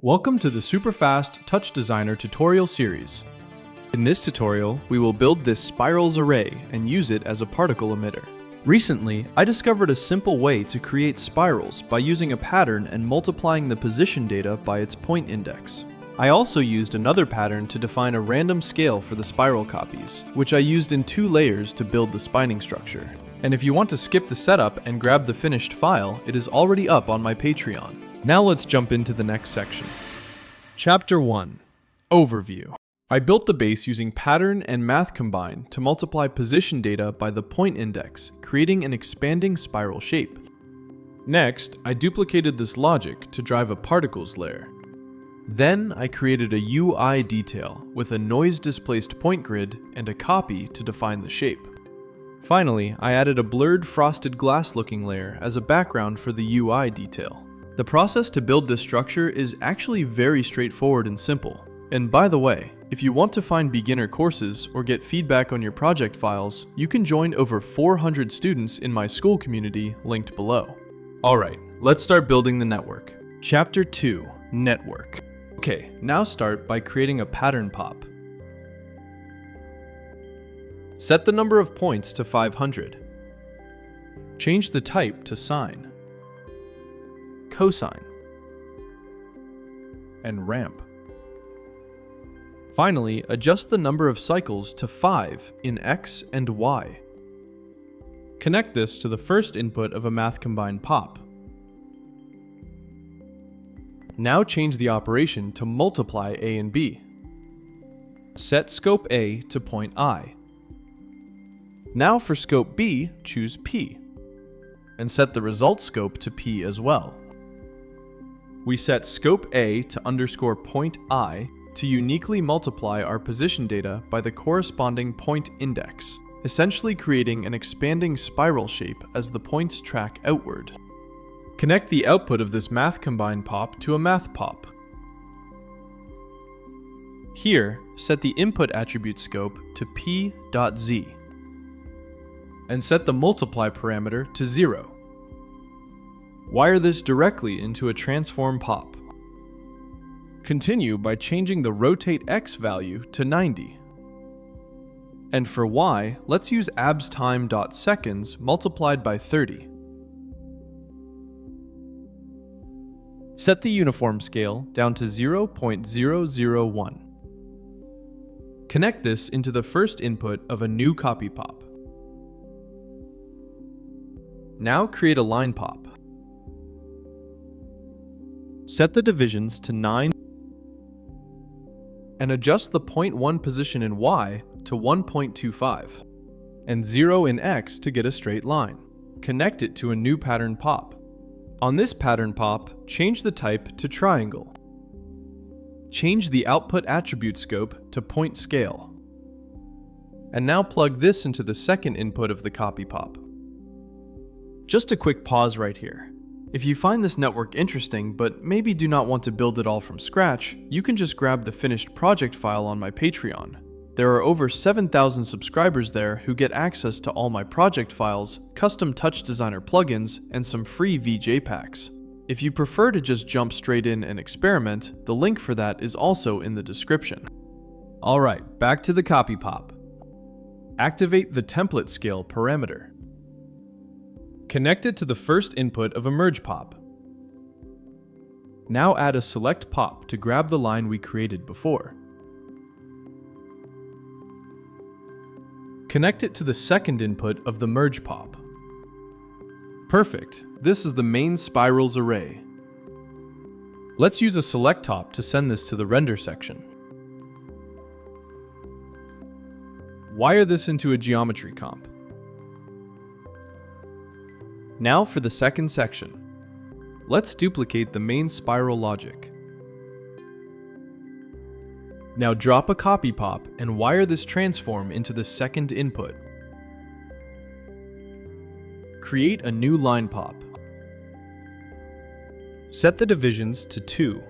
Welcome to the super fast TouchDesigner tutorial series. In this tutorial, we will build this spirals array and use it as a particle emitter. Recently, I discovered a simple way to create spirals by using a pattern and multiplying the position data by its point index. I also used another pattern to define a random scale for the spiral copies, which I used in 2 layers to build the spining structure. And if you want to skip the setup and grab the finished file, it is already up on my Patreon. Now let's jump into the next section. Chapter 1. Overview. I built the base using pattern and math combined to multiply position data by the point index, creating an expanding spiral shape. Next, I duplicated this logic to drive a particles layer. Then I created a UI detail with a noise-displaced point grid and a copy to define the shape. Finally, I added a blurred frosted glass-looking layer as a background for the UI detail. The process to build this structure is actually very straightforward and simple. And by the way, if you want to find beginner courses or get feedback on your project files, you can join over 400 students in my school community linked below. Alright, let's start building the network. Chapter 2. Network. Okay, now start by creating a pattern pop. Set the number of points to 500. Change the type to sine, cosine, and ramp. Finally, adjust the number of cycles to 5 in X and Y. Connect this to the first input of a math combined pop. Now change the operation to multiply A and B. Set scope A to point I. Now for scope B, choose P, and set the result scope to P as well. We set scope A to underscore point I to uniquely multiply our position data by the corresponding point index, essentially creating an expanding spiral shape as the points track outward. Connect the output of this math combined pop to a math pop. Here, set the input attribute scope to p.z and set the multiply parameter to 0. Wire this directly into a transform pop. Continue by changing the rotate x value to 90. And for y, let's use abstime.seconds multiplied by 30. Set the uniform scale down to 0.001. Connect this into the first input of a new copy pop. Now create a line pop. Set the divisions to 9 and adjust the 0.1 position in Y to 1.25 and 0 in X to get a straight line. Connect it to a new pattern pop. On this pattern pop, change the type to triangle. Change the output attribute scope to point scale. And now plug this into the second input of the copy pop. Just a quick pause right here. If you find this network interesting, but maybe do not want to build it all from scratch, you can just grab the finished project file on my Patreon. There are over 7,000 subscribers there who get access to all my project files, custom TouchDesigner plugins, and some free VJ packs. If you prefer to just jump straight in and experiment, the link for that is also in the description. Alright, back to the copy pop. Activate the template scale parameter. Connect it to the first input of a merge pop. Now add a select pop to grab the line we created before. Connect it to the second input of the merge pop. Perfect, this is the main spirals array. Let's use a select top to send this to the render section. Wire this into a geometry comp. Now for the second section. Let's duplicate the main spiral logic. Now drop a copy pop and wire this transform into the second input. Create a new line pop. Set the divisions to 2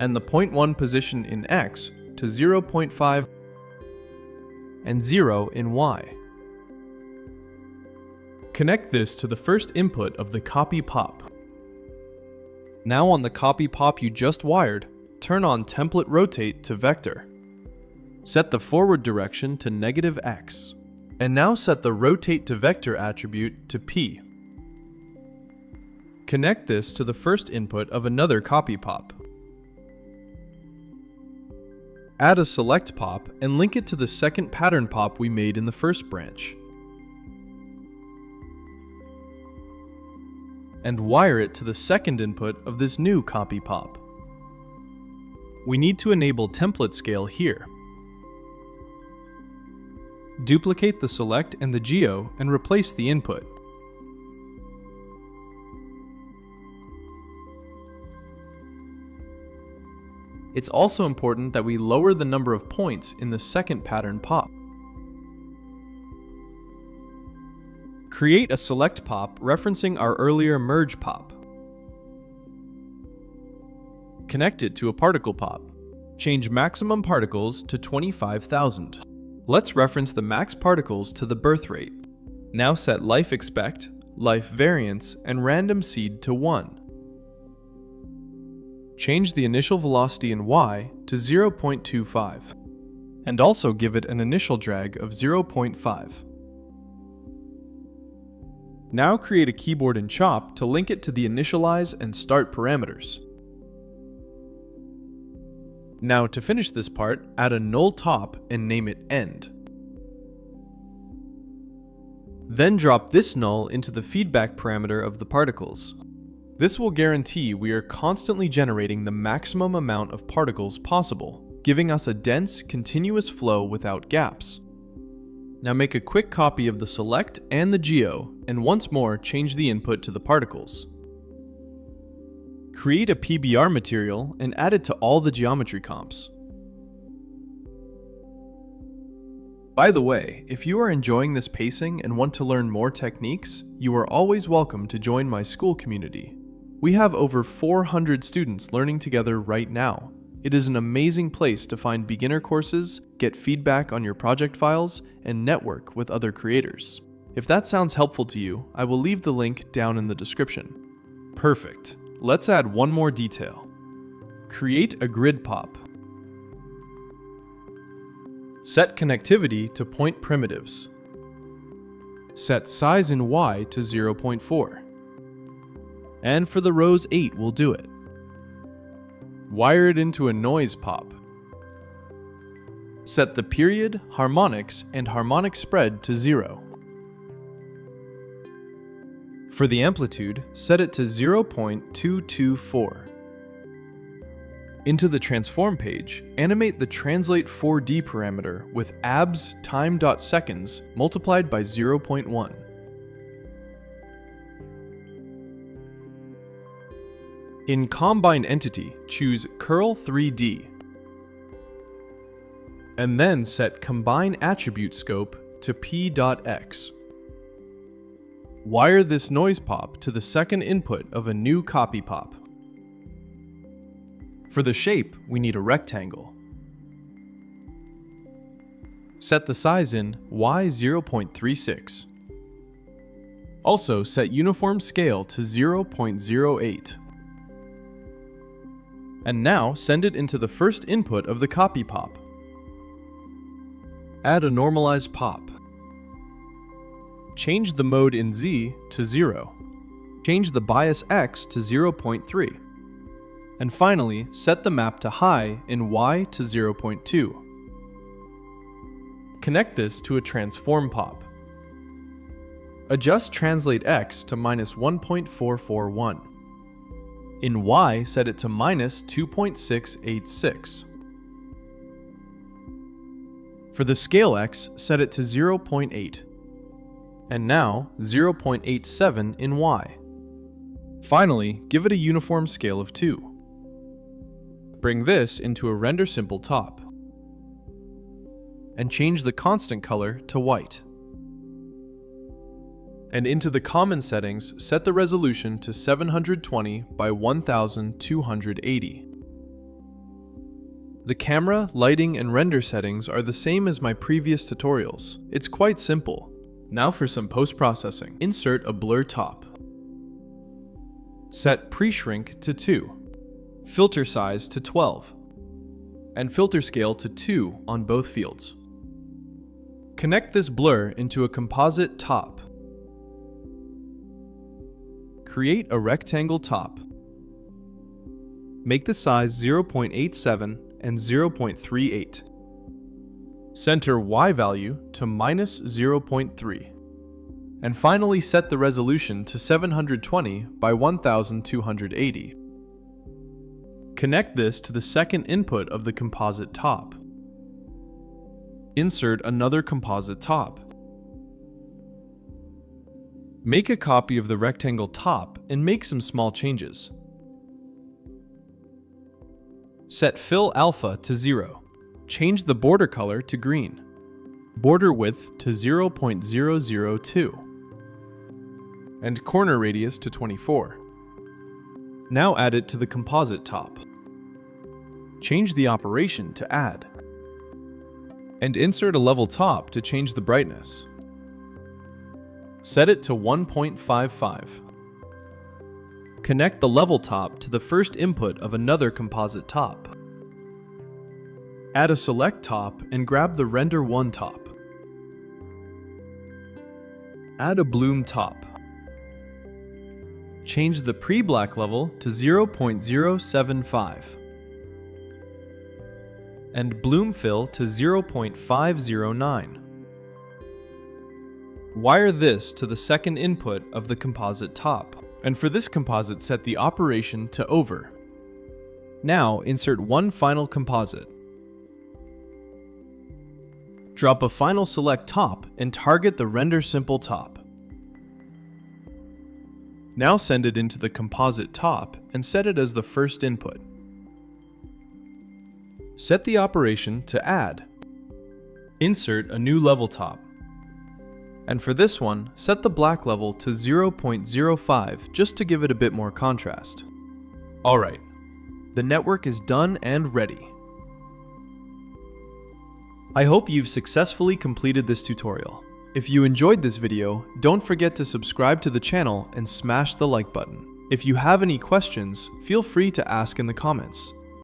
and the 0.1 position in X to 0.5 and 0 in Y. Connect this to the first input of the copy pop. Now on the copy pop you just wired, turn on Template Rotate to Vector. Set the forward direction to -x. And now set the Rotate to Vector attribute to P. Connect this to the first input of another copy pop. Add a select pop and link it to the second pattern pop we made in the first branch. And wire it to the second input of this new copy pop. We need to enable template scale here. Duplicate the select and the geo and replace the input. It's also important that we lower the number of points in the second pattern pop. Create a select pop referencing our earlier merge pop. Connect it to a particle pop. Change maximum particles to 25,000. Let's reference the max particles to the birth rate. Now set life expect, life variance, and random seed to 1. Change the initial velocity in y to 0.25, and also give it an initial drag of 0.5. Now create a keyboard in Chop to link it to the initialize and start parameters. Now to finish this part, add a null top and name it end. Then drop this null into the feedback parameter of the particles. This will guarantee we are constantly generating the maximum amount of particles possible, giving us a dense, continuous flow without gaps. Now make a quick copy of the select and the geo, and once more change the input to the particles. Create a PBR material and add it to all the geometry comps. By the way, if you are enjoying this pacing and want to learn more techniques, you are always welcome to join my school community. We have over 400 students learning together right now. It is an amazing place to find beginner courses, get feedback on your project files, and network with other creators. If that sounds helpful to you, I will leave the link down in the description. Perfect. Let's add one more detail. Create a grid pop. Set connectivity to point primitives. Set size in Y to 0.4. And for the rows 8 we'll do it. Wire it into a noise pop. Set the period, harmonics, and harmonic spread to 0. For the amplitude, set it to 0.224. Into the transform page, animate the translate 4D parameter with abs time.seconds multiplied by 0.1. In Combine Entity, choose Curl 3D. And then set Combine Attribute Scope to P.x. Wire this noise pop to the second input of a new copy pop. For the shape, we need a rectangle. Set the size in Y0.36. Also set uniform scale to 0.08. And now send it into the first input of the copy pop. Add a normalized pop. Change the mode in Z to 0. Change the bias X to 0.3. And finally, set the map to high in Y to 0.2. Connect this to a transform pop. Adjust translate X to -1.441. In Y, set it to -2.686. For the scale X, set it to 0.8. And now 0.87 in Y. Finally, give it a uniform scale of 2. Bring this into a render simple top. And change the constant color to white. And into the common settings, set the resolution to 720 by 1280. The camera, lighting, and render settings are the same as my previous tutorials. It's quite simple. Now for some post-processing. Insert a blur top. Set pre-shrink to 2. filter size to 12, and filter scale to 2 on both fields. Connect this blur into a composite top. Create a rectangle top. Make the size 0.87 and 0.38. Center Y value to -0.3. And finally set the resolution to 720 by 1280. Connect this to the second input of the composite top. Insert another composite top. Make a copy of the rectangle top and make some small changes. Set fill alpha to 0. Change the border color to green. Border width to 0.002. And corner radius to 24. Now add it to the composite top. Change the operation to add. And insert a level top to change the brightness. Set it to 1.55. Connect the level top to the first input of another composite top. Add a select top and grab the render 1 top. Add a bloom top. Change the pre-black level to 0.075 and bloom fill to 0.509. Wire this to the second input of the composite top, and for this composite set the operation to over. Now insert one final composite. Drop a final select top and target the render simple top. Now send it into the composite top and set it as the first input. Set the operation to add. Insert a new level top. And for this one, set the black level to 0.05 just to give it a bit more contrast. Alright, the network is done and ready. I hope you've successfully completed this tutorial. If you enjoyed this video, don't forget to subscribe to the channel and smash the like button. If you have any questions, feel free to ask in the comments.